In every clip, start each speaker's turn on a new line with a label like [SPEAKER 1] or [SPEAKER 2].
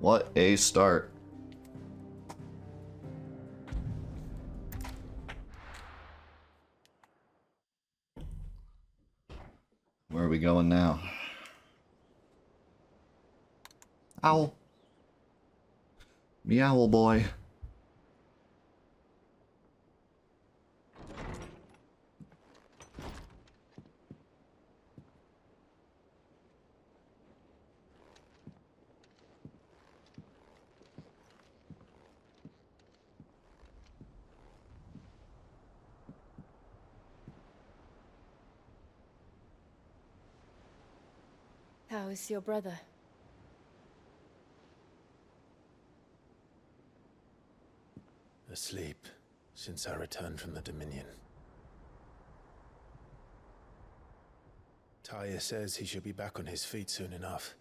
[SPEAKER 1] What a start. Where are we going now? Owl. Meowl boy.
[SPEAKER 2] How is your brother?
[SPEAKER 3] Asleep since I returned from the Dominion. Taya says he should be back on his feet soon enough.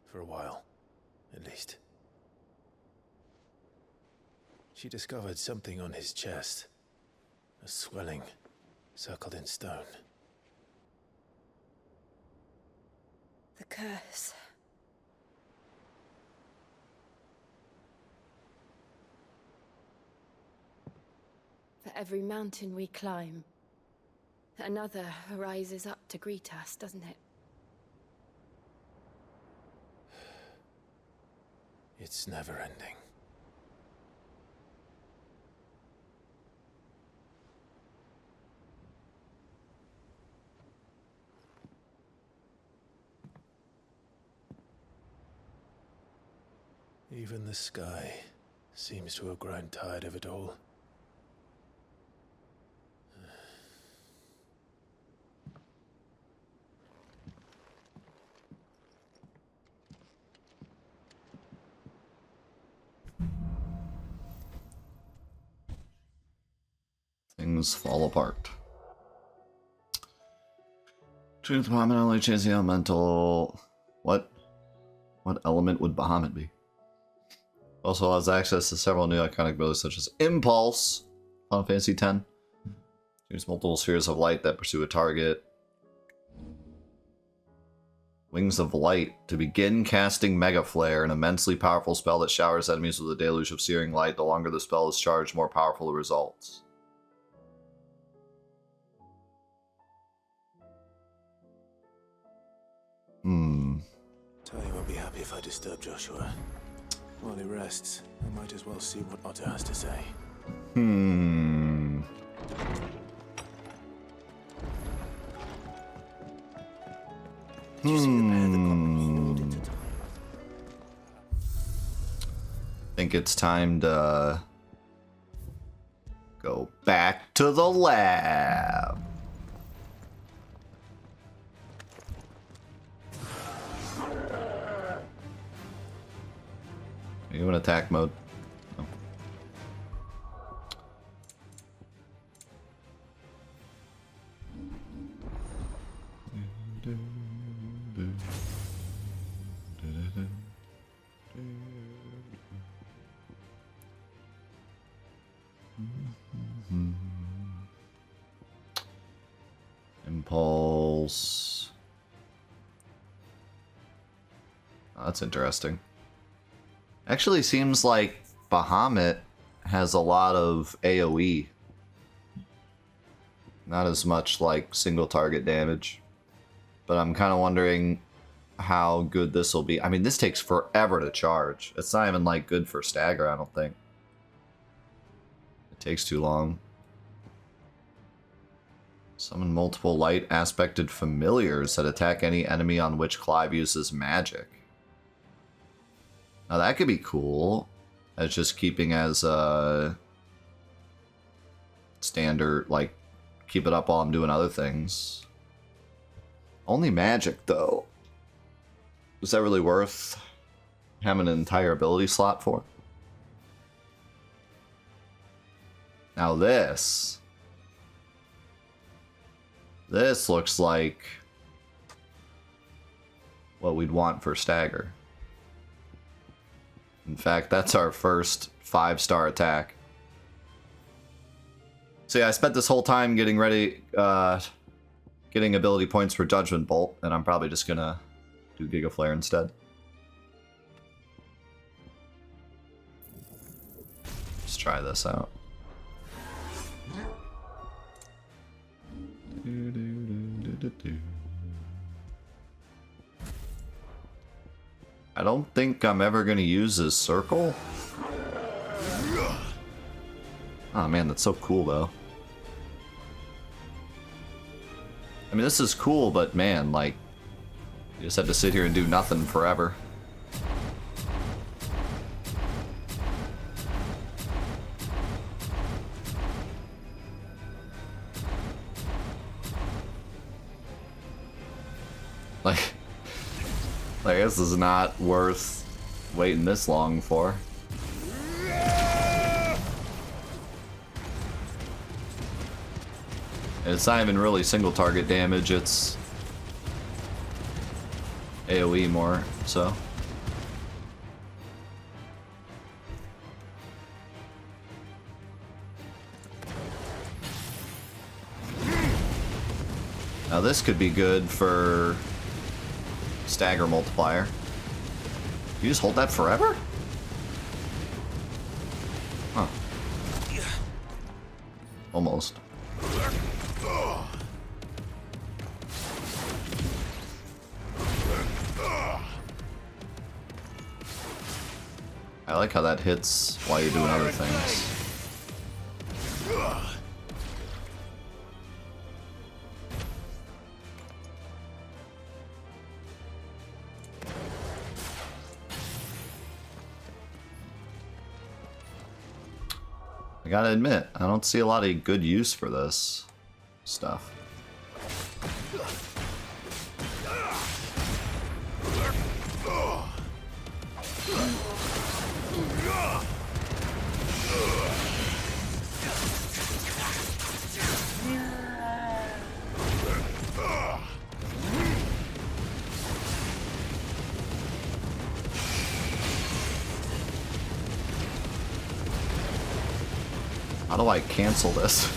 [SPEAKER 3] For a while, at least. She discovered something on his chest. A swelling, circled in stone.
[SPEAKER 2] The curse. For every mountain we climb, another rises up to greet us, doesn't it?
[SPEAKER 3] It's never ending. Even the sky seems to have grown tired of it all.
[SPEAKER 1] Things fall apart. Truth Bahamut only chasing elemental. What? What element would Bahamut be? Also has access to several new iconic abilities such as Impulse, Final Fantasy X. Use multiple spheres of light that pursue a target. Wings of Light to begin casting Mega Flare, an immensely powerful spell that showers enemies with a deluge of searing light. The longer the spell is charged, the more powerful the results.
[SPEAKER 3] Taya won't be happy if I disturb Joshua. While he rests, I might as well see what Otto has to say.
[SPEAKER 1] Think it's time to go back to the lab. Are you in attack mode? No. Impulse. Oh, that's interesting. Actually seems like Bahamut has a lot of AoE. Not as much like single target damage. But I'm kind of wondering how good this will be. I mean, this takes forever to charge. It's not even like good for stagger, I don't think. It takes too long. Summon multiple light aspected familiars that attack any enemy on which Clive uses magic. Now that could be cool, as just keeping as a standard, like, keep it up while I'm doing other things. Only magic, though. Is that really worth having an entire ability slot for? Now this looks like what we'd want for stagger. In fact, that's our first 5-star attack. So yeah, I spent this whole time getting ready, getting ability points for Judgment Bolt, and I'm probably just gonna do Giga Flare instead. try this out. I don't think I'm ever gonna use this circle. Oh man, that's so cool though. I mean, this is cool, but man, like, you just have to sit here and do nothing forever. Like this is not worth waiting this long for. And it's not even really single target damage, it's AoE more, so. Now this could be good for stagger multiplier. You just hold that forever? Huh. Almost. I like how that hits while you're doing other things. I gotta admit, I don't see a lot of good use for this stuff. How do I cancel this?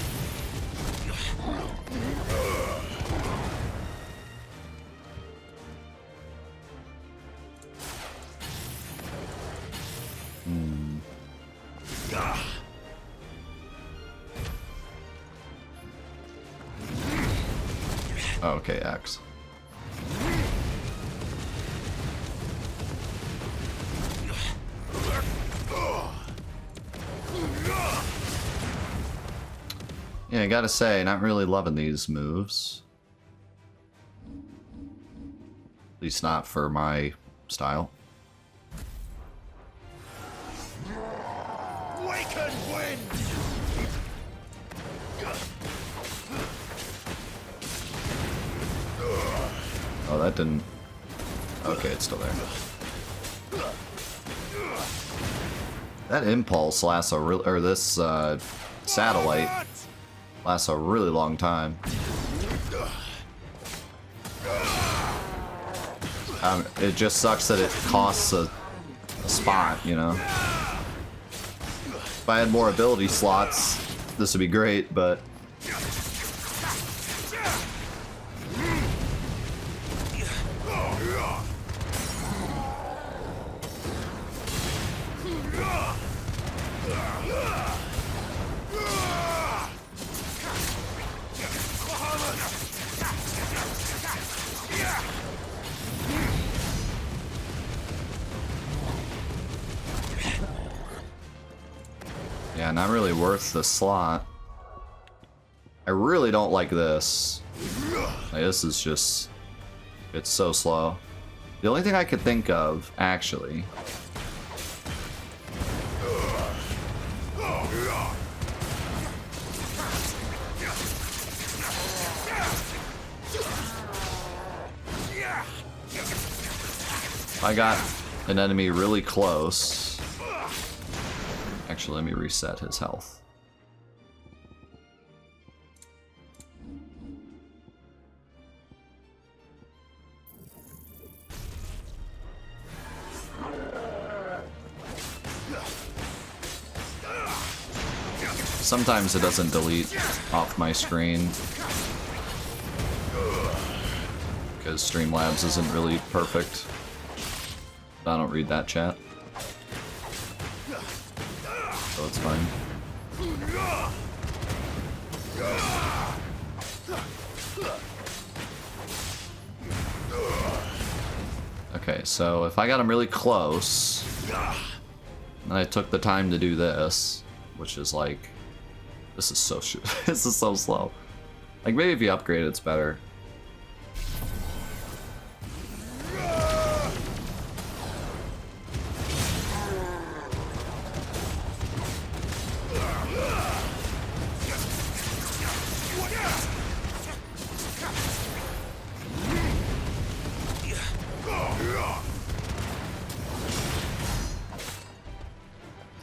[SPEAKER 1] Oh, okay, X. Yeah, I gotta say, not really loving these moves. At least not for my style.
[SPEAKER 3] Waken wind!
[SPEAKER 1] Oh, that didn't... Okay, it's still there. That impulse lasts a real... Or this, satellite lasts a really long time. It just sucks that it costs a spot, you know? If I had more ability slots, this would be great, but... Yeah, not really worth the slot. I really don't like this. Like, this is just... It's so slow. The only thing I could think of, actually... If I got an enemy really close... Actually, let me reset his health. Sometimes it doesn't delete off my screen because Streamlabs isn't really perfect. I don't read that chat. so it's fine. Okay, so if I got him really close, and I took the time to do this, which is like, this is so this is so slow. Like maybe if you upgrade, it's better.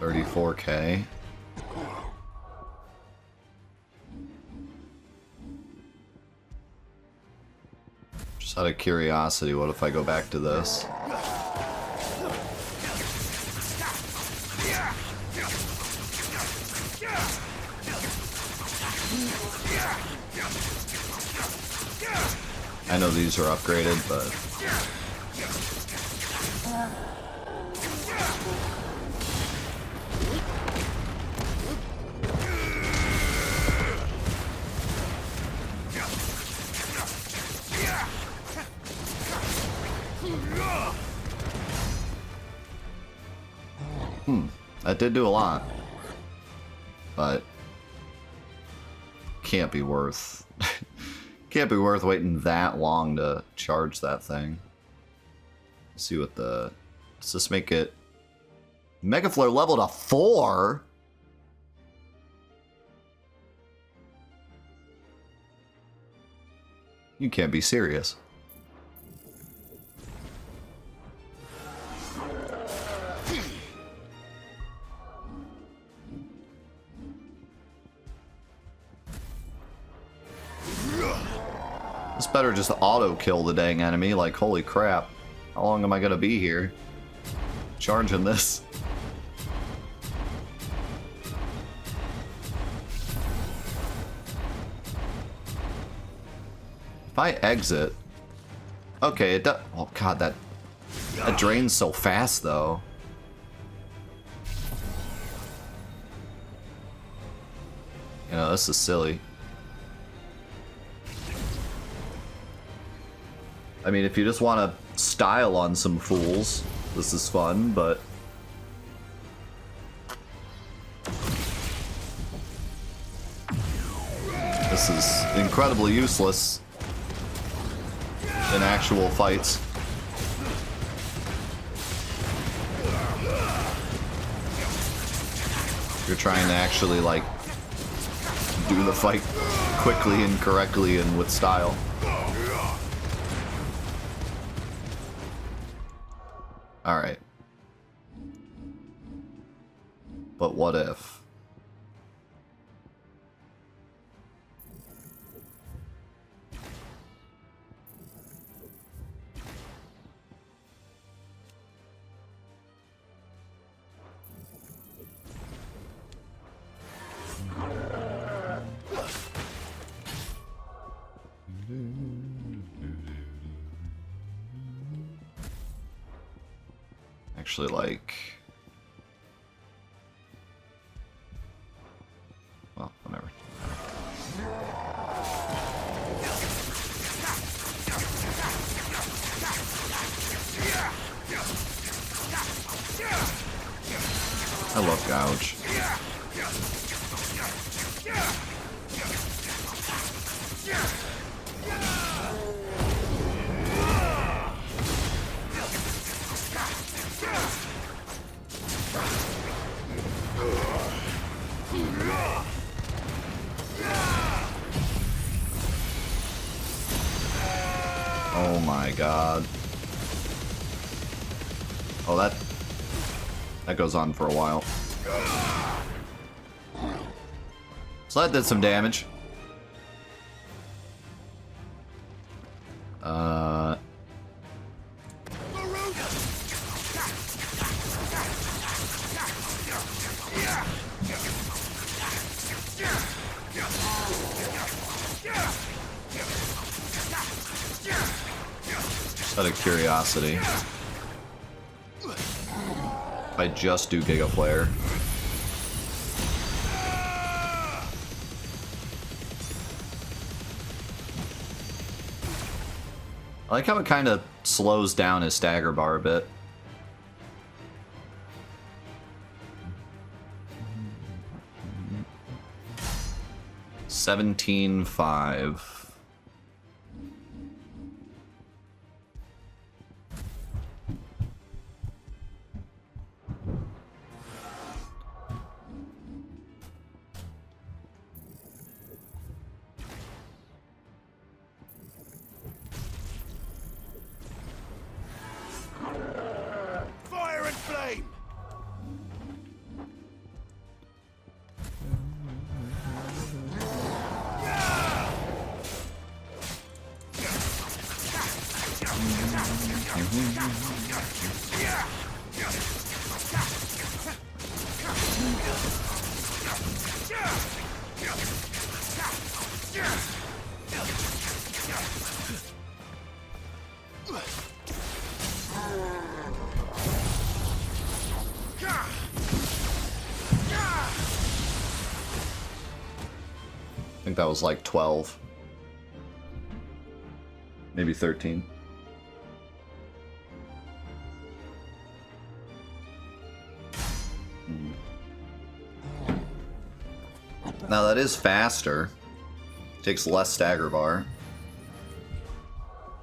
[SPEAKER 1] $34K. Just out of curiosity, what if I go back to this? I know these are upgraded, but... That did do a lot, but can't be worth waiting that long to charge that thing. Let's see what the, does this make it Mega Flare level to 4? You can't be serious. This better just auto kill the dang enemy. Like, holy crap. How long am I gonna be here? Charging this. If I exit... Okay, it does... Oh god, that drains so fast, though. You know, this is silly. I mean, if you just want to style on some fools, this is fun, but... This is incredibly useless in actual fights. You're trying to actually, like, do the fight quickly and correctly and with style. Alright. But what if? Actually, like... Well, whatever. I love Gouge. Oh my god. Oh, that goes on for a while. So that did some damage. Just out of curiosity, if I just do Giga Flare, I like how it kind of slows down his stagger bar a bit. $17.5.
[SPEAKER 3] Fire and flame!
[SPEAKER 1] I think that was like 12. Maybe 13. Now that is faster. Takes less stagger bar.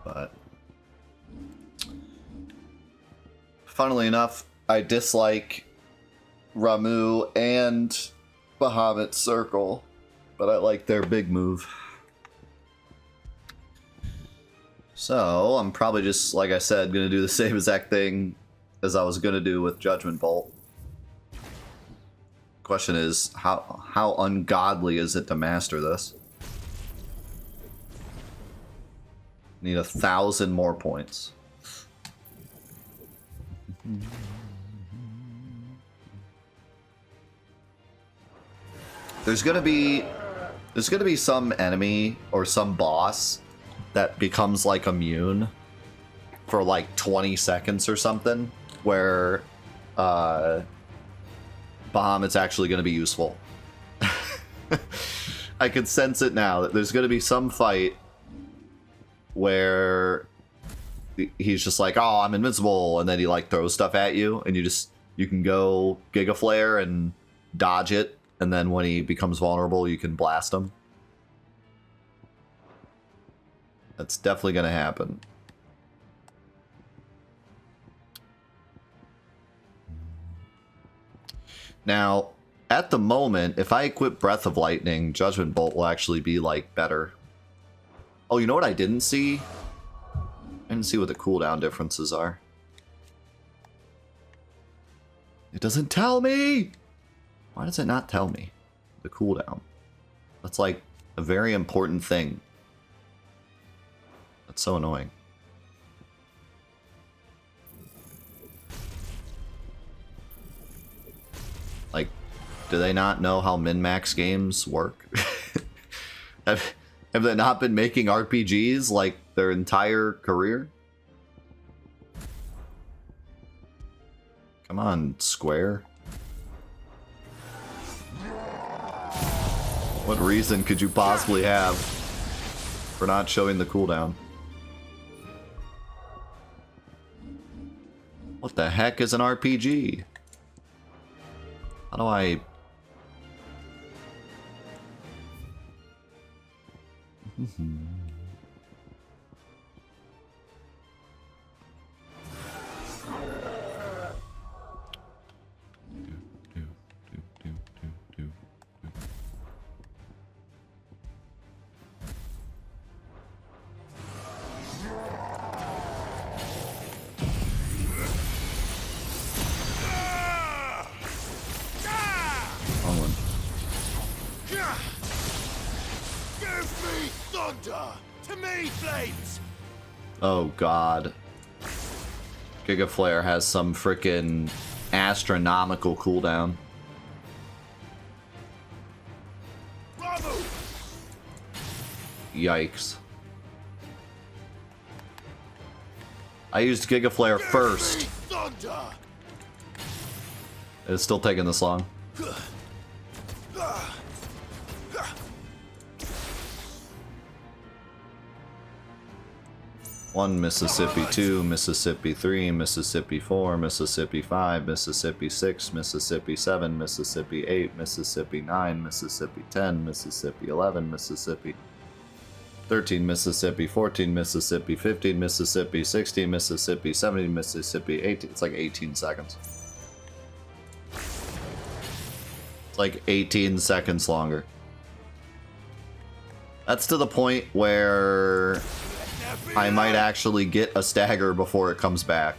[SPEAKER 1] But funnily enough, I dislike Ramu and Bahamut's Circle, but I like their big move. So I'm probably just, like I said, gonna do the same exact thing as I was gonna do with Judgment Bolt. Question is, how ungodly is it to master this? Need 1,000 more points. There's gonna be some enemy or some boss that becomes like immune for like 20 seconds or something, where Bahamut's actually going to be useful. I can sense it now that there's going to be some fight where he's just like, oh, I'm invincible, and then he like throws stuff at you, and you can go Giga Flare and dodge it, and then when he becomes vulnerable, you can blast him. That's definitely going to happen. Now, at the moment, if I equip Breath of Lightning, Judgment Bolt will actually be, like, better. Oh, you know what I didn't see? I didn't see what the cooldown differences are. It doesn't tell me! Why does it not tell me the cooldown? That's, like, a very important thing. That's so annoying. Like, do they not know how min-max games work? have they not been making RPGs like their entire career? Come on, Square. What reason could you possibly have for not showing the cooldown? What the heck is an RPG? How do I...
[SPEAKER 3] To me, flames!
[SPEAKER 1] Oh god. Giga Flare has some frickin' astronomical cooldown.
[SPEAKER 3] Bravo!
[SPEAKER 1] Yikes. I used Giga Flare first. It's still taking this long. 1, Mississippi 2, Mississippi 3, Mississippi 4, Mississippi 5, Mississippi 6, Mississippi 7, Mississippi 8, Mississippi 9, Mississippi 10, Mississippi 11, Mississippi 13, Mississippi 14, Mississippi 15, Mississippi 16, Mississippi 17, Mississippi 18. It's like 18 seconds. It's like 18 seconds longer. That's to the point where I might actually get a stagger before it comes back.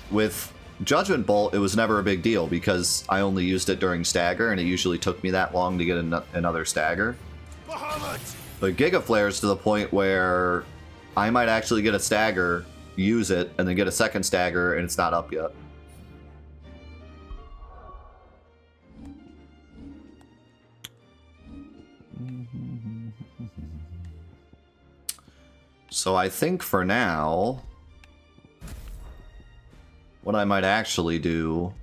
[SPEAKER 1] With Judgment Bolt, it was never a big deal because I only used it during stagger, and it usually took me that long to get another stagger. But Giga Flare's to the point where I might actually get a stagger, use it, and then get a second stagger, and it's not up yet. So I think for now, what I might actually do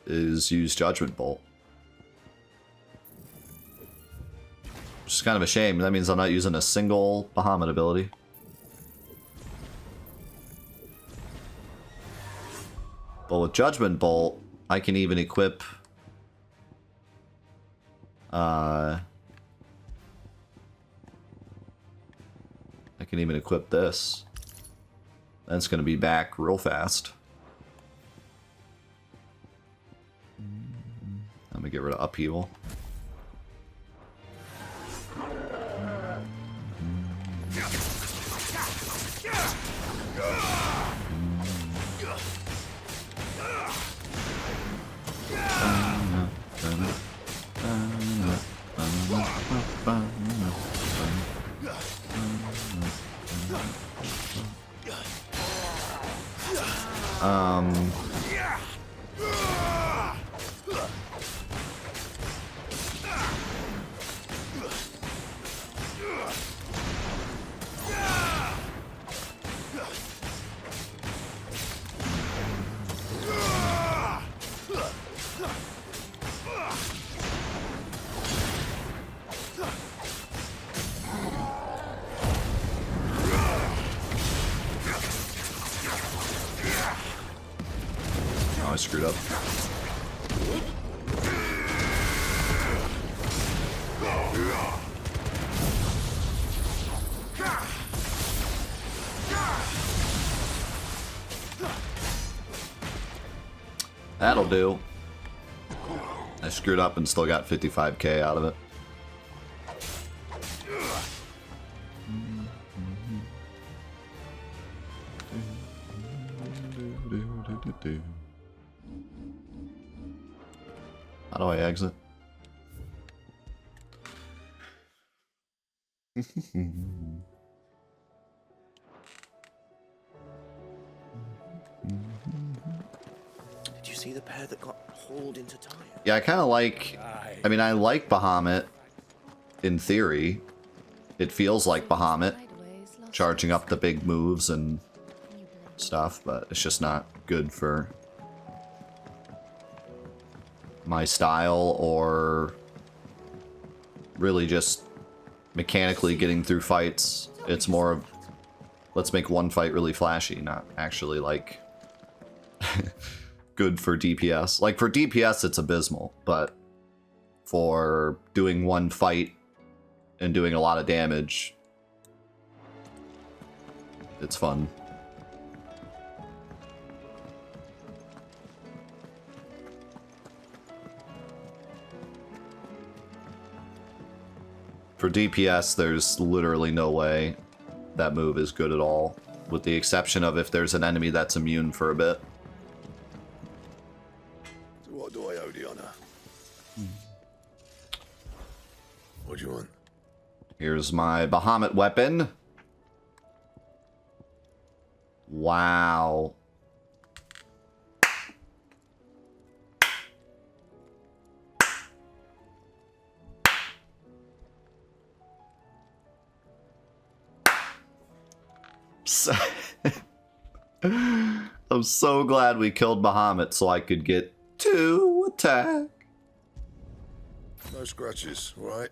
[SPEAKER 1] is use Judgment Bolt. Which is kind of a shame. That means I'm not using a single Bahamut ability. But with Judgment Bolt, I can even equip I can even equip this. That's going to be back real fast. I'm going to get rid of Upheaval. I screwed up. That'll do. I screwed up and still got 55k out of it. How do I exit?
[SPEAKER 4] Did you see the pair that got hauled into Tyre?
[SPEAKER 1] Yeah, I kind of like... I mean, I like Bahamut in theory. It feels like Bahamut, charging up the big moves and stuff, but it's just not good for my style or really just mechanically getting through fights. It's more of, let's make one fight really flashy, not actually like good for DPS. Like for DPS it's abysmal, but for doing one fight and doing a lot of damage, it's fun. For DPS, there's literally no way that move is good at all, with the exception of if there's an enemy that's immune for a bit.
[SPEAKER 3] So what do I owe the honor? What do you want?
[SPEAKER 1] Here's my Bahamut weapon. Wow. I'm so glad we killed Bahamut so I could get 2 attack.
[SPEAKER 3] No scratches, right?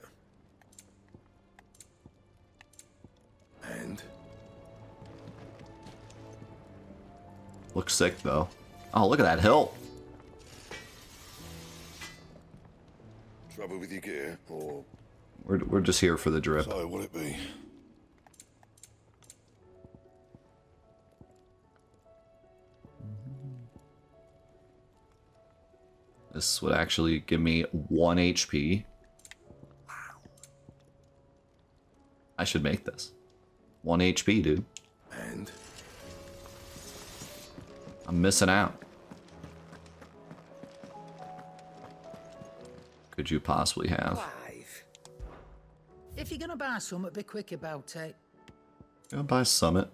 [SPEAKER 1] Looks sick, though. Oh, look at that hill.
[SPEAKER 5] Trouble with your gear, or
[SPEAKER 1] We're just here for the drip.
[SPEAKER 5] so will it be?
[SPEAKER 1] This would actually give me 1 HP. I should make this. 1 HP, dude.
[SPEAKER 5] And
[SPEAKER 1] I'm missing out. Could you possibly have?
[SPEAKER 6] Clive. If you're gonna buy something, be quick about it.
[SPEAKER 1] Gonna buy Summit.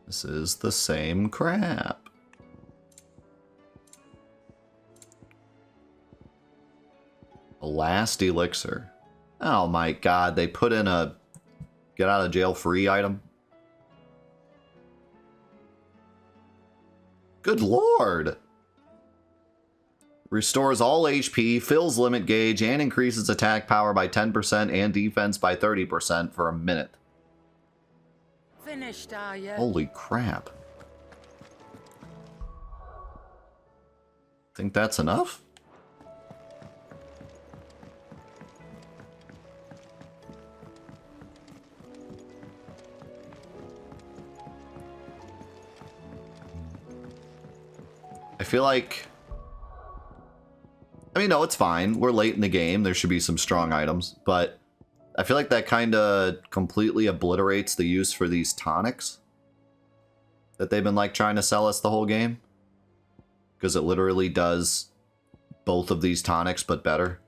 [SPEAKER 1] This is the same crap. A last elixir. Oh my god, they put in a get out of jail free item. Good lord. Restores all HP, fills limit gauge, and increases attack power by 10% and defense by 30% for a minute.
[SPEAKER 6] Finished, are you?
[SPEAKER 1] Holy crap. Think that's enough? I feel like... I mean, no, it's fine. We're late in the game. There should be some strong items, but I feel like that kind of completely obliterates the use for these tonics that they've been like trying to sell us the whole game. Because it literally does both of these tonics, but better.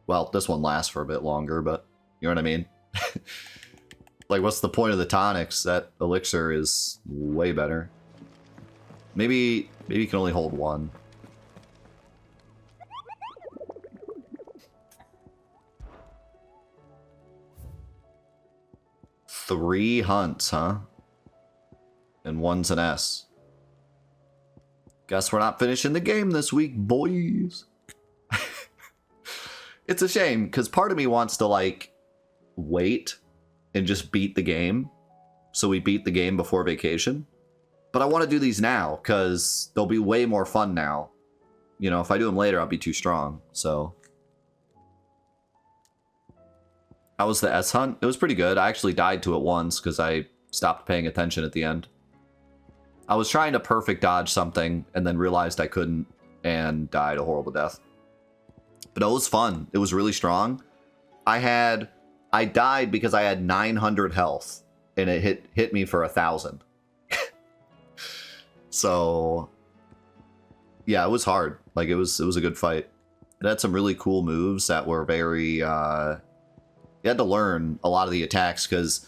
[SPEAKER 1] Well, this one lasts for a bit longer, but you know what I mean? Like, what's the point of the tonics? That elixir is way better. Maybe you can only hold one. Three hunts, huh? And one's an S. Guess we're not finishing the game this week, boys. It's a shame, because part of me wants to, like, wait and just beat the game. So we beat the game before vacation. But I want to do these now, because they'll be way more fun now. You know, if I do them later, I'll be too strong, so... How was the S hunt? It was pretty good. I actually died to it once, because I stopped paying attention at the end. I was trying to perfect dodge something, and then realized I couldn't, and died a horrible death. But it was fun. It was really strong. I died because I had 900 health, and it hit me for 1,000. So, yeah, it was hard. Like, it was a good fight. It had some really cool moves that were very, you had to learn a lot of the attacks, because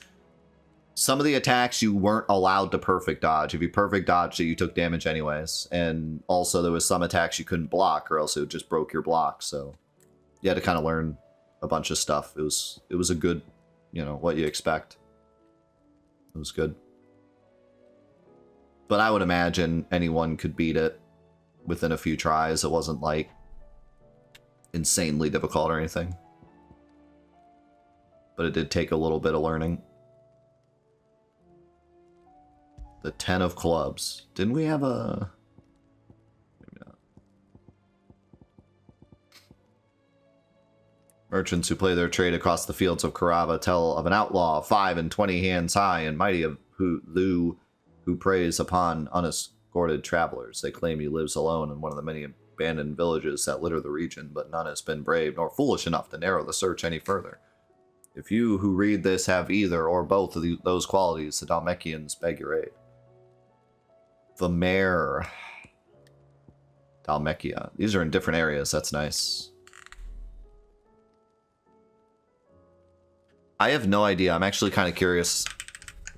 [SPEAKER 1] some of the attacks you weren't allowed to perfect dodge. If you perfect dodged it, you took damage anyways. And also there was some attacks you couldn't block, or else it just broke your block. So you had to kind of learn a bunch of stuff. It was a good, you know, what you expect. It was good. But I would imagine anyone could beat it within a few tries. It wasn't, like, insanely difficult or anything. But it did take a little bit of learning. The 10 of clubs. Didn't we have a... Maybe not. Merchants who play their trade across the fields of Carava tell of an outlaw 5 and 20 hands high and mighty of who preys upon unescorted travelers. They claim he lives alone in one of the many abandoned villages that litter the region, but none has been brave nor foolish enough to narrow the search any further. If you who read this have either or both of those qualities, the Dalmekians beg your aid. The Mare. Dalmekia. These are in different areas. That's nice. I have no idea. I'm actually kind of curious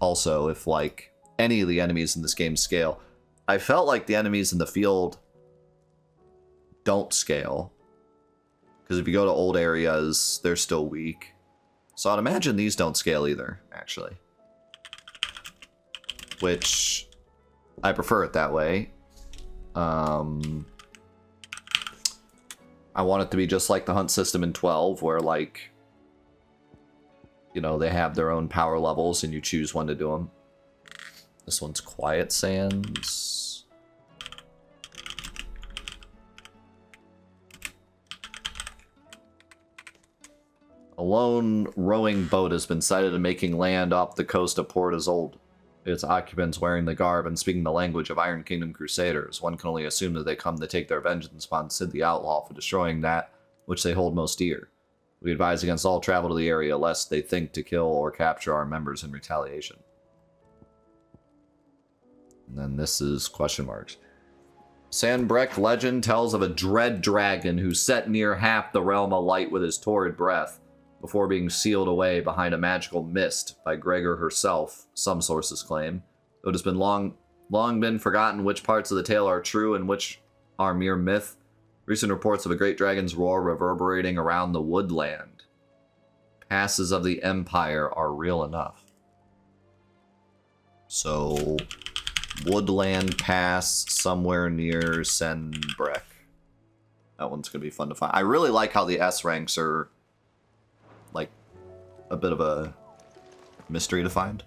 [SPEAKER 1] also if, like, any of the enemies in this game scale. I felt like the enemies in the field don't scale. Because if you go to old areas, they're still weak. So I'd imagine these don't scale either, actually. Which, I prefer it that way. Alright, I want it to be just like the hunt system in 12, where, like, you know, they have their own power levels and you choose when to do them. This one's Quiet Sands. A lone rowing boat has been sighted in making land off the coast of Port Isolde. Its occupants wearing the garb and speaking the language of Iron Kingdom Crusaders. One can only assume that they come to take their vengeance upon Sid the Outlaw for destroying that which they hold most dear. We advise against all travel to the area lest they think to kill or capture our members in retaliation. And then this is question marks. Sanbreque legend tells of a dread dragon who set near half the realm alight with his torrid breath before being sealed away behind a magical mist by Gregor herself, some sources claim. Though it has been long been forgotten which parts of the tale are true and which are mere myth. Recent reports of a great dragon's roar reverberating around the woodland. Passes of the Empire are real enough. So, Woodland Pass somewhere near Sanbreque. That one's going to be fun to find. I really like how the S ranks are like a bit of a mystery to find.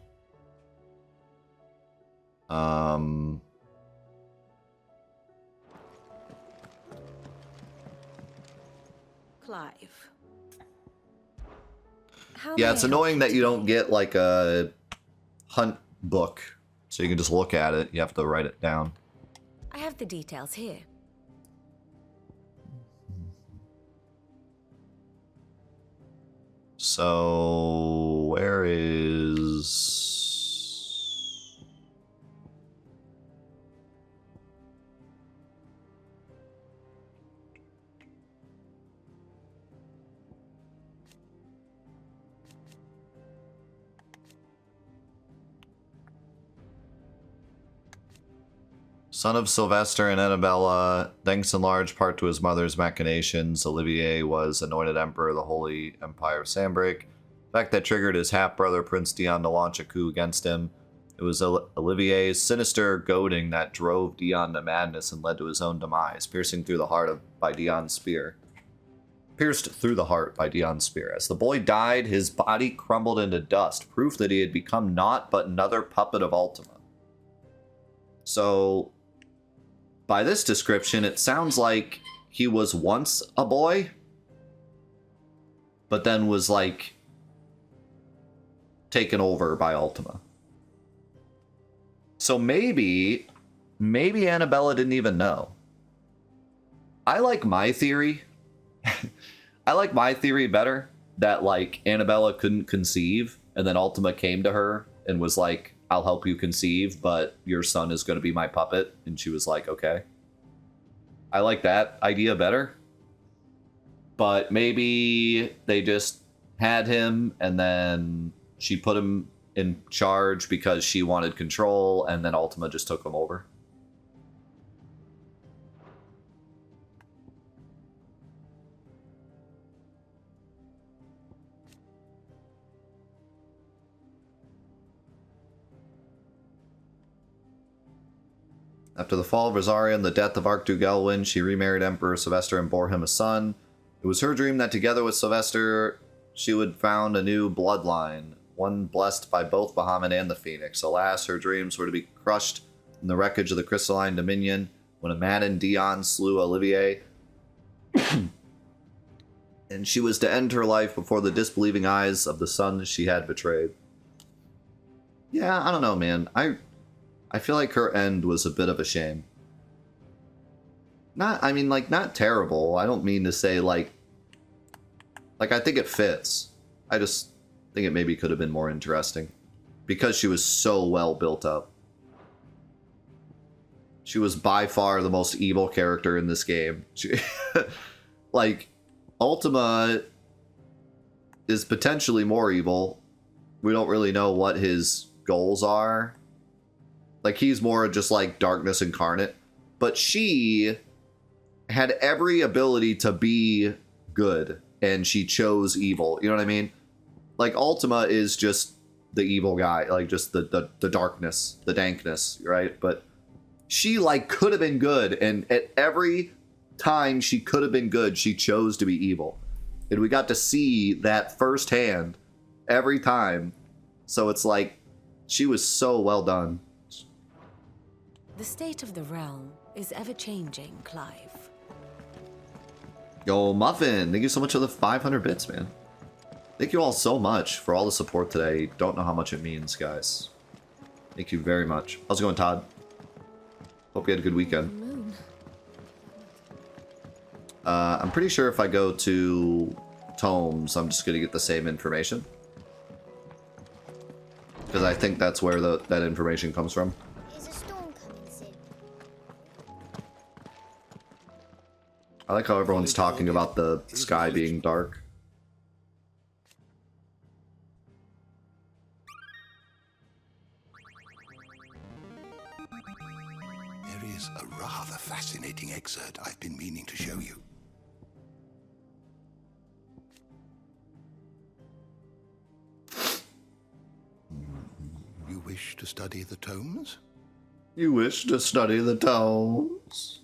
[SPEAKER 7] Clive.
[SPEAKER 1] Yeah, it's annoying that you don't get like a hunt book so you can just look at it. You have to write it down.
[SPEAKER 7] I have the details here.
[SPEAKER 1] So, where is... Son of Sylvester and Annabella, thanks in large part to his mother's machinations, Olivier was anointed Emperor of the Holy Empire of Sanbreque. The fact that triggered his half-brother Prince Dion to launch a coup against him. It was Olivier's sinister goading that drove Dion to madness and led to his own demise, pierced through the heart by Dion's spear. As the boy died, his body crumbled into dust, proof that he had become naught but another puppet of Ultima. So, by this description, it sounds like he was once a boy, but then was, like, taken over by Ultima. So maybe Annabella didn't even know. I like my theory. I like my theory better, that, like, Annabella couldn't conceive, and then Ultima came to her and was like, I'll help you conceive, but your son is going to be my puppet. And she was like, okay. I like that idea better. But maybe they just had him, and then she put him in charge because she wanted control, and then Ultima just took him over. After the fall of Rosaria and the death of Archduke Elwyn, she remarried Emperor Sylvester and bore him a son. It was her dream that together with Sylvester, she would found a new bloodline, one blessed by both Bahamut and the Phoenix. Alas, her dreams were to be crushed in the wreckage of the Crystalline Dominion when a maddened Dion slew Olivier. And she was to end her life before the disbelieving eyes of the son she had betrayed. Yeah, I don't know, man. I feel like her end was a bit of a shame. Not terrible. I don't mean to say, like, I think it fits. I just think it maybe could have been more interesting. Because she was so well built up. She was by far the most evil character in this game. Like, Ultima is potentially more evil. We don't really know what his goals are. Like, he's more just like darkness incarnate. But she had every ability to be good, and she chose evil. You know what I mean? Like, Ultima is just the evil guy, like just the darkness, the dankness, right? But she, like, could have been good, and at every time she could have been good, she chose to be evil. And we got to see that firsthand every time. So it's like, she was so well done.
[SPEAKER 7] The state of the realm is ever-changing, Clive.
[SPEAKER 1] Yo, Muffin, thank you so much for the 500 bits, man. Thank you all so much for all the support today. Don't know how much it means, guys. Thank you very much. How's it going, Todd? Hope you had a good weekend. I'm pretty sure if I go to Tomes, I'm just going to get the same information. Because I think that's where that information comes from.
[SPEAKER 8] Is a storm coming soon?
[SPEAKER 1] I like how everyone's talking about the sky being dark.
[SPEAKER 5] There is a rather fascinating excerpt I've been meaning to show you. You wish to study the tomes?
[SPEAKER 1] You wish to study the tomes?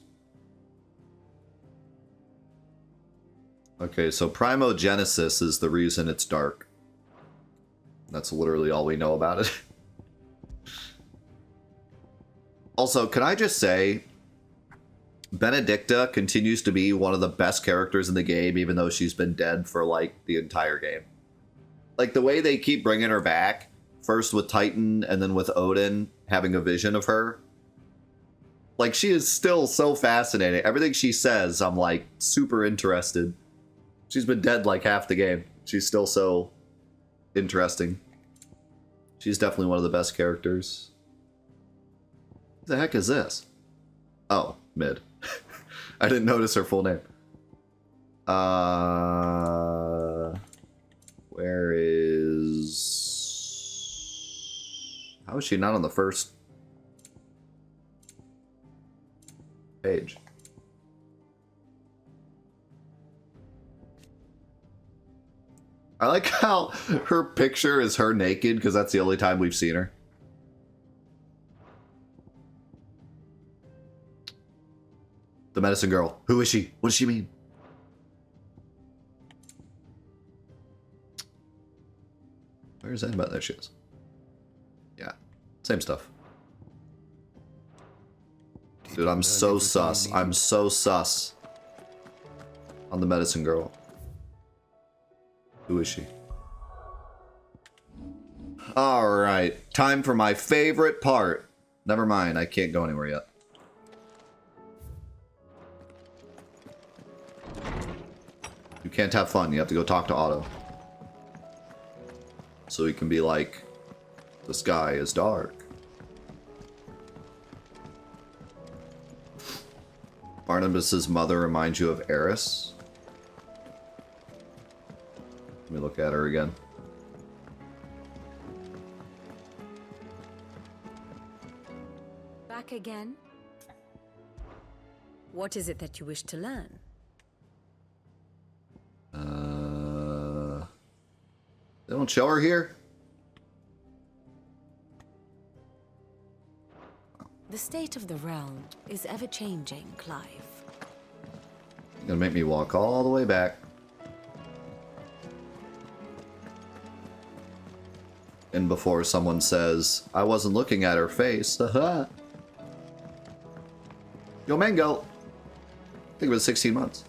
[SPEAKER 1] Okay, so primogenesis is the reason it's dark. That's literally all we know about it. Also, can I just say, Benedicta continues to be one of the best characters in the game, even though she's been dead for, like, the entire game. Like, the way they keep bringing her back, first with Titan and then with Odin, having a vision of her. Like, she is still so fascinating. Everything she says, I'm, like, super interested. She's been dead, like, half the game. She's still so interesting. She's definitely one of the best characters. What the heck is this? Oh, mid. I didn't notice her full name. Where is... How is she not on the first page? I like how her picture is her naked, because that's the only time we've seen her. The medicine girl. Who is she? What does she mean? Where is that about? There she is. Yeah. Same stuff. Dude, I'm so sus. I'm so sus on the medicine girl. Who is she? Alright. Time for my favorite part. Never mind. I can't go anywhere yet. You can't have fun. You have to go talk to Otto. So he can be like, the sky is dark. Barnabas's mother reminds you of Eris. Let me look at her again.
[SPEAKER 7] Back again? What is it that you wish to learn?
[SPEAKER 1] They don't show her here?
[SPEAKER 7] The state of the realm is ever-changing, Clive.
[SPEAKER 1] You're gonna make me walk all the way back. And before someone says, I wasn't looking at her face. Yo, Mango. I think it was 16 months.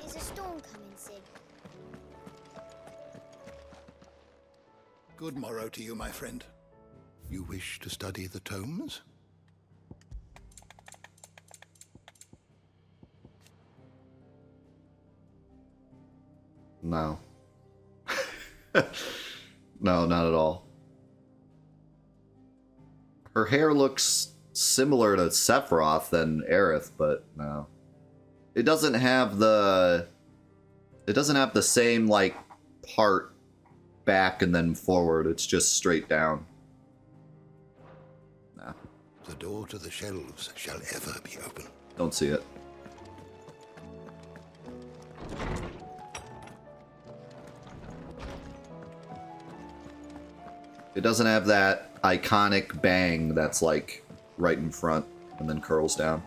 [SPEAKER 8] Is a storm coming soon?
[SPEAKER 5] Good morrow to you, my friend. You wish to study the tomes?
[SPEAKER 1] No. No, not at all. Her hair looks similar to Sephiroth than Aerith, but no. It doesn't have the... It doesn't have the same, like, part back and then forward. It's just straight down. Nah.
[SPEAKER 5] The door to the shelves shall ever be open.
[SPEAKER 1] Don't see it. It doesn't have that iconic bang that's like right in front and then curls down.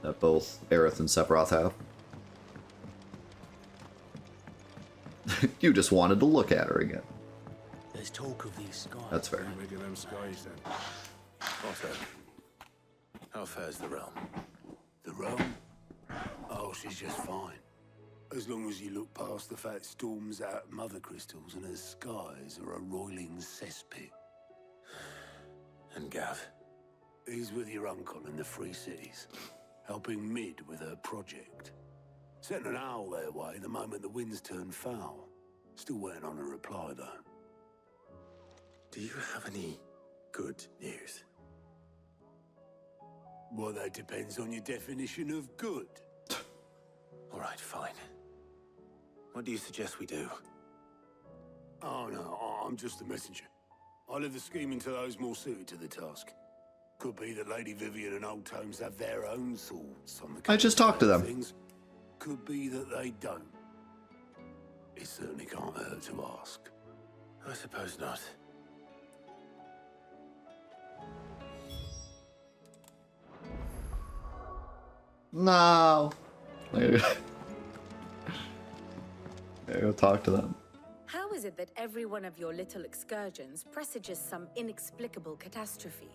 [SPEAKER 1] That both Aerith and Sephiroth have. You just wanted to look at her again.
[SPEAKER 4] There's talk of these skies.
[SPEAKER 1] That's fair.
[SPEAKER 3] Look at them skies then. Otto, how fares the realm?
[SPEAKER 5] The realm? Oh, she's just fine. As long as you look past the fact storms out mother crystals and her skies are a roiling cesspit.
[SPEAKER 3] And Gav?
[SPEAKER 5] He's with your uncle in the Free Cities, helping Mid with her project. Sent an owl their way the moment the winds turned foul. Still waiting on a reply, though.
[SPEAKER 3] Do you have any good news?
[SPEAKER 5] Well, that depends on your definition of good.
[SPEAKER 3] All right, fine. What do you suggest we do?
[SPEAKER 5] Oh, no, I'm just the messenger. I leave the scheming to those more suited to the task. Could be that Lady Vivian and Old Tomes have their own thoughts on the
[SPEAKER 1] I just talked to them.
[SPEAKER 5] things. Could be that they don't. It certainly can't hurt to ask.
[SPEAKER 3] I suppose not.
[SPEAKER 1] No. Go talk to them.
[SPEAKER 7] How is it that every one of your little excursions presages some inexplicable catastrophe?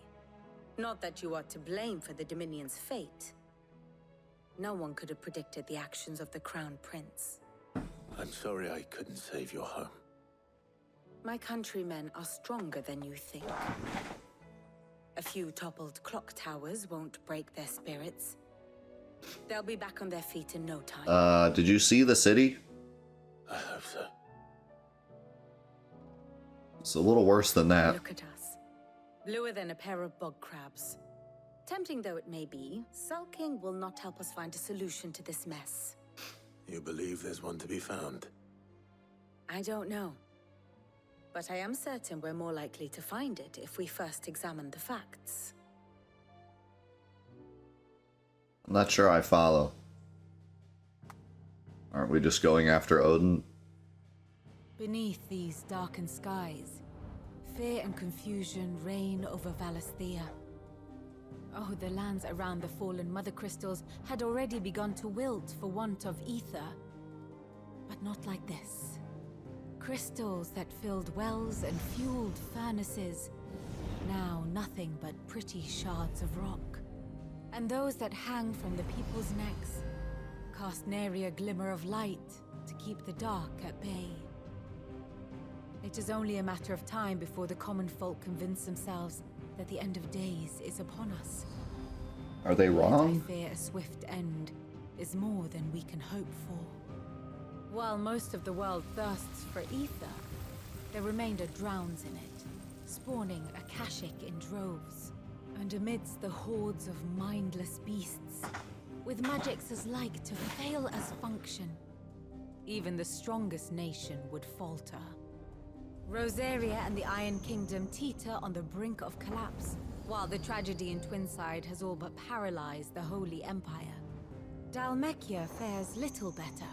[SPEAKER 7] Not that you are to blame for the Dominion's fate. No one could have predicted the actions of the Crown Prince.
[SPEAKER 3] I'm sorry I couldn't save your home.
[SPEAKER 7] My countrymen are stronger than you think. A few toppled clock towers won't break their spirits. They'll be back on their feet in no time.
[SPEAKER 1] Did you see the city?
[SPEAKER 3] I hope so.
[SPEAKER 1] It's a little worse than that.
[SPEAKER 7] Look at us. Bluer than a pair of bog crabs. Tempting though it may be, sulking will not help us find a solution to this mess.
[SPEAKER 3] You believe there's one to be found?
[SPEAKER 7] I don't know. But I am certain we're more likely to find it if we first examine the facts.
[SPEAKER 1] I'm not sure I follow. Aren't we just going after Odin?
[SPEAKER 7] Beneath these darkened skies, fear and confusion reign over Valisthea. Oh, the lands around the fallen mother crystals had already begun to wilt for want of ether. But not like this. Crystals that filled wells and fueled furnaces. Now nothing but pretty shards of rock. And those that hang from the people's necks cast nary a glimmer of light to keep the dark at bay. It is only a matter of time before the common folk convince themselves that the end of days is upon us.
[SPEAKER 1] Are they wrong?
[SPEAKER 7] Yet I fear a swift end is more than we can hope for. While most of the world thirsts for ether, the remainder drowns in it, spawning Akashic in droves. And amidst the hordes of mindless beasts, with magics as like to fail as function, even the strongest nation would falter. Rosaria and the Iron Kingdom teeter on the brink of collapse, while the tragedy in Twinside has all but paralyzed the Holy Empire. Dhalmekia fares little better.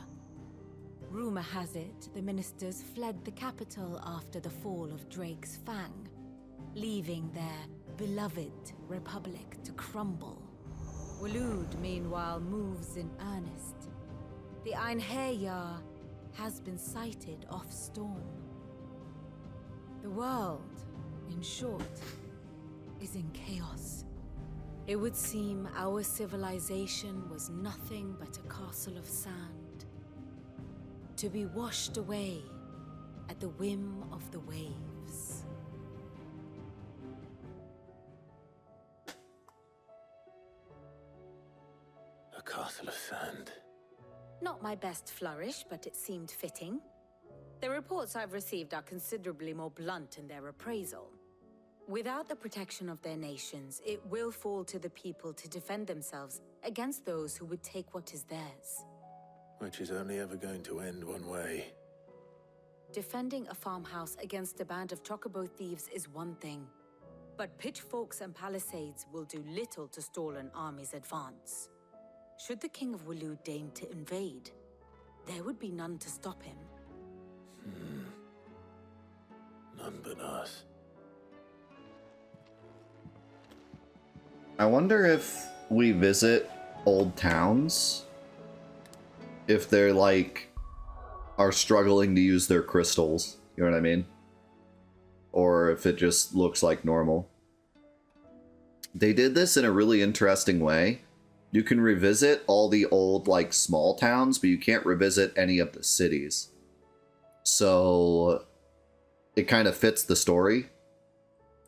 [SPEAKER 7] Rumor has it the ministers fled the capital after the fall of Drake's Fang, leaving their beloved republic to crumble. Waloed, meanwhile, moves in earnest. The Einherjar has been sighted off-storm. The world, in short, is in chaos. It would seem our civilization was nothing but a castle of sand, to be washed away at the whim of the waves.
[SPEAKER 3] A castle of sand.
[SPEAKER 7] Not my best flourish, but it seemed fitting. The reports I've received are considerably more blunt in their appraisal. Without the protection of their nations, it will fall to the people to defend themselves against those who would take what is theirs.
[SPEAKER 3] Which is only ever going to end one way.
[SPEAKER 7] Defending a farmhouse against a band of chocobo thieves is one thing, but pitchforks and palisades will do little to stall an army's advance. Should the King of Waloed deign to invade, there would be none to stop him.
[SPEAKER 3] None but us.
[SPEAKER 1] I wonder if we visit old towns, if they're like are struggling to use their crystals, you know what I mean? Or if it just looks like normal. They did this in a really interesting way. You can revisit all the old like small towns, but you can't revisit any of the cities. So it kind of fits the story,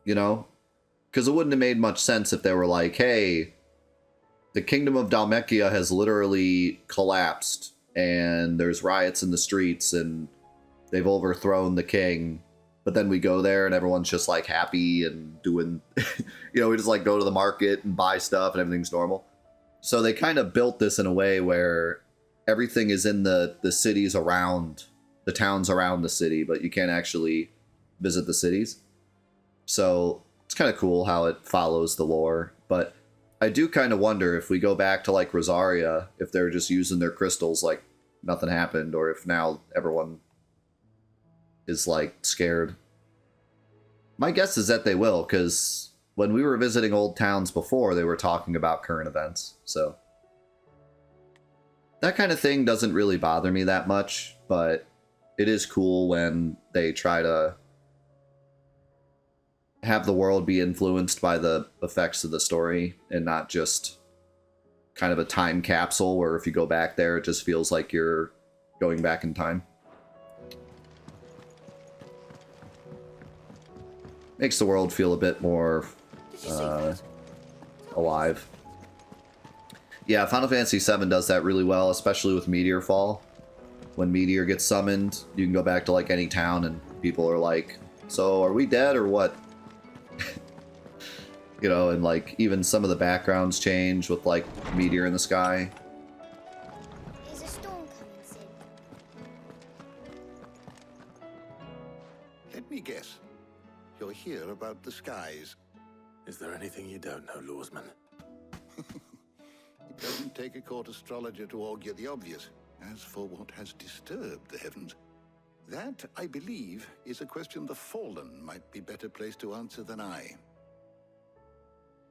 [SPEAKER 1] you know? Because it wouldn't have made much sense if they were like, hey, the kingdom of Dhalmekia has literally collapsed and there's riots in the streets and they've overthrown the king. But then we go there and everyone's just like happy and doing, you know, we just like go to the market and buy stuff and everything's normal. So they kind of built this in a way where everything is in the cities around, the towns around the city, but you can't actually visit the cities. So it's kind of cool how it follows the lore. But I do kind of wonder if we go back to like Rosaria, if they're just using their crystals like nothing happened, or if now everyone is like scared. My guess is that they will, because when we were visiting old towns before, they were talking about current events. So that kind of thing doesn't really bother me that much, but it is cool when they try to have the world be influenced by the effects of the story and not just kind of a time capsule where if you go back there, it just feels like you're going back in time. Makes the world feel a bit more alive. Yeah, Final Fantasy VII does that really well, especially with Meteor Fall. When Meteor gets summoned, you can go back to like any town and people are like, so are we dead or what? You know, and like even some of the backgrounds change with like Meteor in the sky.
[SPEAKER 8] Is a storm coming, Sid?
[SPEAKER 5] Let me guess. You're here about the skies.
[SPEAKER 3] Is there anything you don't know, Lawsman?
[SPEAKER 5] It doesn't take a court astrologer to augur the obvious. As for what has disturbed the heavens, that, I believe, is a question the Fallen might be better placed to answer than I.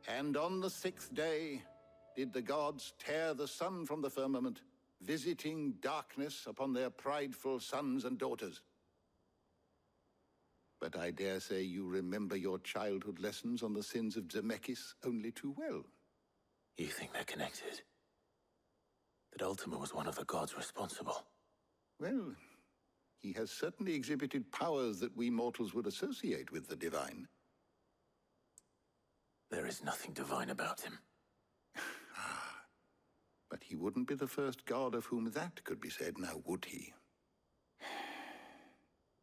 [SPEAKER 5] And on the 6th day did the gods tear the sun from the firmament, visiting darkness upon their prideful sons and daughters. But I dare say you remember your childhood lessons on the sins of Zemeckis only too well.
[SPEAKER 3] You think they're connected? That Ultima was one of the gods responsible?
[SPEAKER 5] Well, he has certainly exhibited powers that we mortals would associate with the divine.
[SPEAKER 3] There is nothing divine about him.
[SPEAKER 5] But he wouldn't be the first god of whom that could be said, now would he?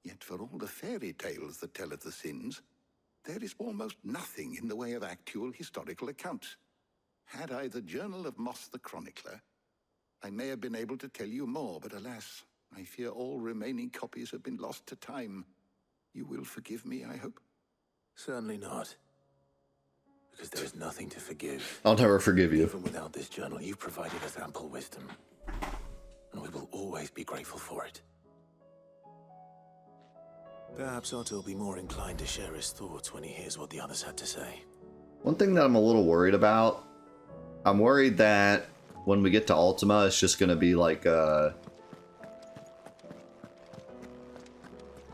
[SPEAKER 5] Yet for all the fairy tales that tell of the sins, there is almost nothing in the way of actual historical accounts. Had I the Journal of Moss the Chronicler, I may have been able to tell you more, but alas, I fear all remaining copies have been lost to time. You will forgive me, I hope?
[SPEAKER 3] Certainly not. Because there is nothing to forgive.
[SPEAKER 1] I'll never forgive you.
[SPEAKER 3] Even without this journal, you've provided us ample wisdom. And we will always be grateful for it. Perhaps Otto will be more inclined to share his thoughts when he hears what the others had to say.
[SPEAKER 1] One thing that I'm a little worried about, I'm worried that when we get to Ultima, it's just going to be like,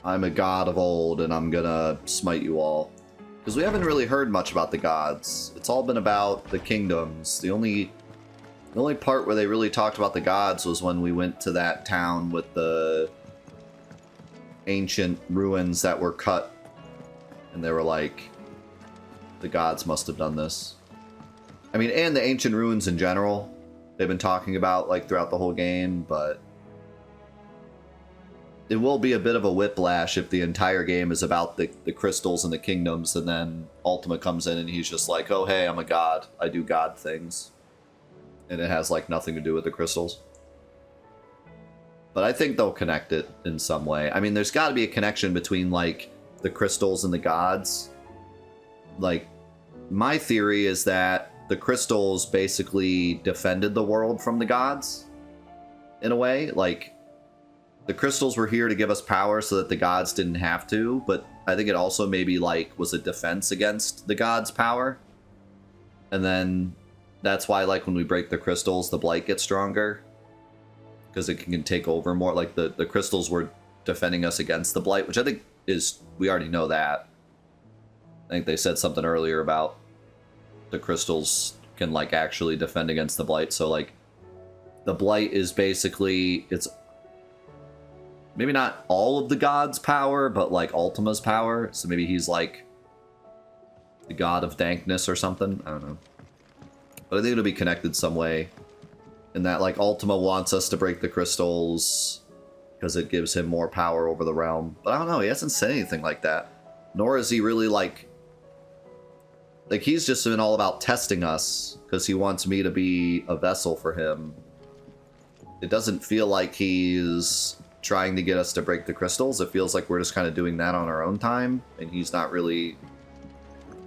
[SPEAKER 1] I'm a god of old and I'm gonna smite you all. Because we haven't really heard much about the gods. It's all been about the kingdoms. The only part where they really talked about the gods was when we went to that town with the ancient ruins that were cut. And they were like, the gods must have done this. I mean, and the ancient ruins in general, they've been talking about like throughout the whole game, but it will be a bit of a whiplash if the entire game is about the crystals and the kingdoms, and then Ultima comes in and he's just like, oh hey, I'm a god, I do god things. And it has like nothing to do with the crystals. But I think they'll connect it in some way. I mean, there's got to be a connection between like the crystals and the gods. Like, my theory is that the crystals basically defended the world from the gods in a way. Like, the crystals were here to give us power so that the gods didn't have to, but I think it also maybe like was a defense against the gods' power. And then that's why, like, when we break the crystals, the blight gets stronger. Because it can take over more. Like, the crystals were defending us against the blight, which I think is... We already know that. I think they said something earlier about the crystals can, like, actually defend against the blight. So, like, the blight is basically... It's maybe not all of the god's power, but, like, Ultima's power. So maybe he's, like, the god of dankness or something. I don't know. But I think it'll be connected some way. In that, like, Ultima wants us to break the crystals because it gives him more power over the realm. But I don't know, he hasn't said anything like that. Nor is he really, like... Like, he's just been all about testing us because he wants me to be a vessel for him. It doesn't feel like he's trying to get us to break the crystals. It feels like we're just kind of doing that on our own time, and he's not really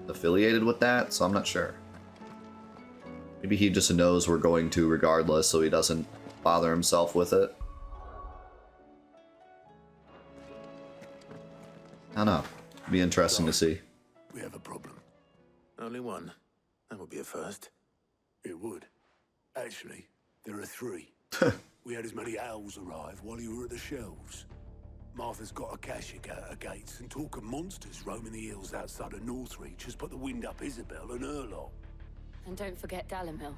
[SPEAKER 1] affiliated with that, so I'm not sure. Maybe he just knows we're going to regardless, so he doesn't bother himself with it. I don't know. It'd be interesting to see.
[SPEAKER 3] We have a problem. Only one. That would be a first.
[SPEAKER 9] It would. Actually, there are 3. We had as many owls arrive while you were at the shelves. Martha's got a Akashic at her gates, and talk of monsters roaming the hills outside of Northreach has put the wind up Isabel and her lot.
[SPEAKER 2] And don't forget Dalimil.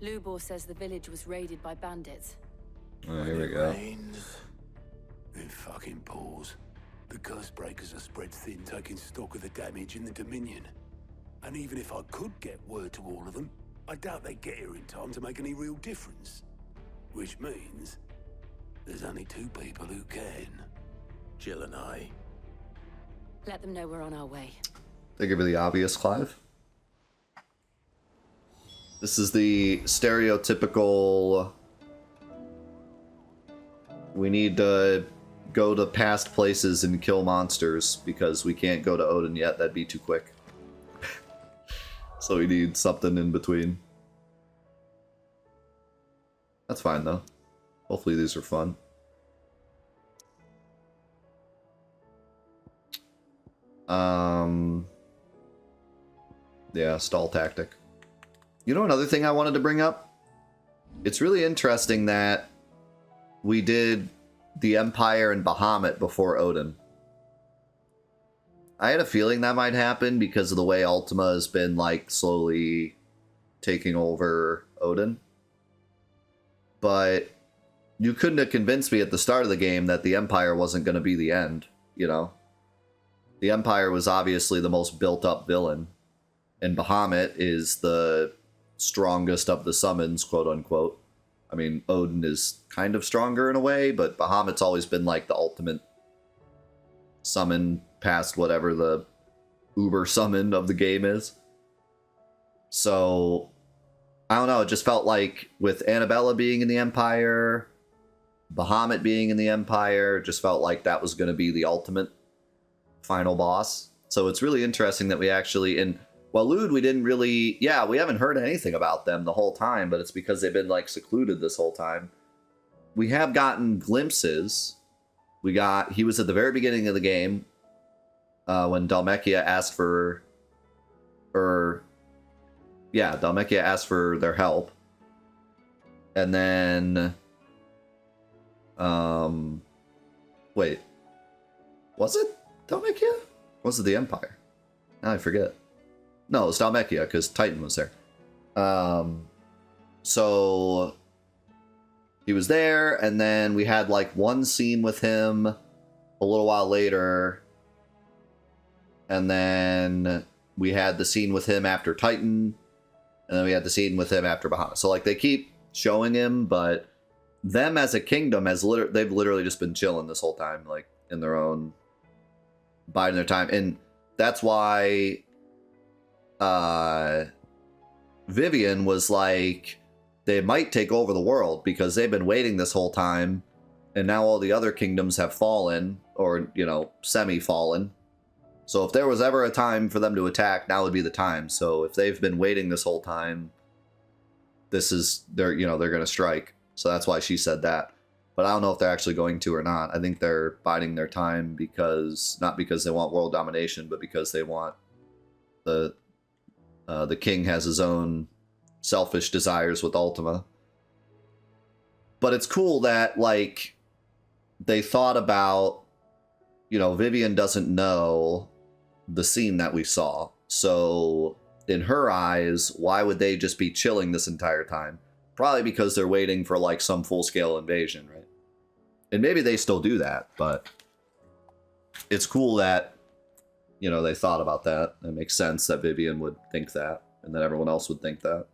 [SPEAKER 2] Lubor says the village was raided by bandits.
[SPEAKER 1] Oh, here we go.
[SPEAKER 9] It fucking pours. The curse breakers are spread thin, taking stock of the damage in the Dominion. And even if I could get word to all of them, I doubt they'd get here in time to make any real difference. Which means there's only 2 people who can.
[SPEAKER 3] Jill and I.
[SPEAKER 2] Let them know we're on our way.
[SPEAKER 1] Think of the obvious, Clive. This is the stereotypical... We need to go to past places and kill monsters because we can't go to Odin yet. That'd be too quick. So we need something in between. That's fine, though. Hopefully these are fun. Yeah, stall tactic. You know another thing I wanted to bring up? It's really interesting that we did the Empire and Bahamut before Odin. I had a feeling that might happen because of the way Ultima has been, like, slowly taking over Odin. But you couldn't have convinced me at the start of the game that the Empire wasn't going to be the end, you know? The Empire was obviously the most built-up villain, and Bahamut is the strongest of the summons, quote-unquote. I mean, Odin is kind of stronger in a way, but Bahamut's always been, like, the ultimate summon past whatever the uber summon of the game is. So, I don't know, it just felt like with Annabella being in the Empire, Bahamut being in the Empire, it just felt like that was going to be the ultimate final boss. So it's really interesting that we actually, in Waloed, we didn't really, yeah, we haven't heard anything about them the whole time, but it's because they've been, like, secluded this whole time. We have gotten glimpses. He was at the very beginning of the game, when Dhalmekia asked for their help. And then, wait, was it Dhalmekia? Or was it the Empire? Now I forget. No, it was Dhalmekia, because Titan was there. So he was there, and then we had, like, one scene with him a little while later, and then we had the scene with him after Titan, and then we had the scene with him after Bahamut. So, like, they keep showing him, but them as a kingdom, they've literally just been chilling this whole time, like, in their own, biding their time. And that's why Vivian was like, they might take over the world because they've been waiting this whole time, and now all the other kingdoms have fallen, or, you know, semi-fallen. So if there was ever a time for them to attack, now would be the time. So if they've been waiting this whole time, they're going to strike. So that's why she said that. But I don't know if they're actually going to or not. I think they're biding their time not because they want world domination, but because they want the The king has his own selfish desires with Ultima. But it's cool that, like, they thought about, Vivian doesn't know the scene that we saw. So, in her eyes, why would they just be chilling this entire time? Probably because they're waiting for, like, some full-scale invasion, right? And maybe they still do that, but it's cool that, they thought about that. It makes sense that Vivian would think that, and that everyone else would think that.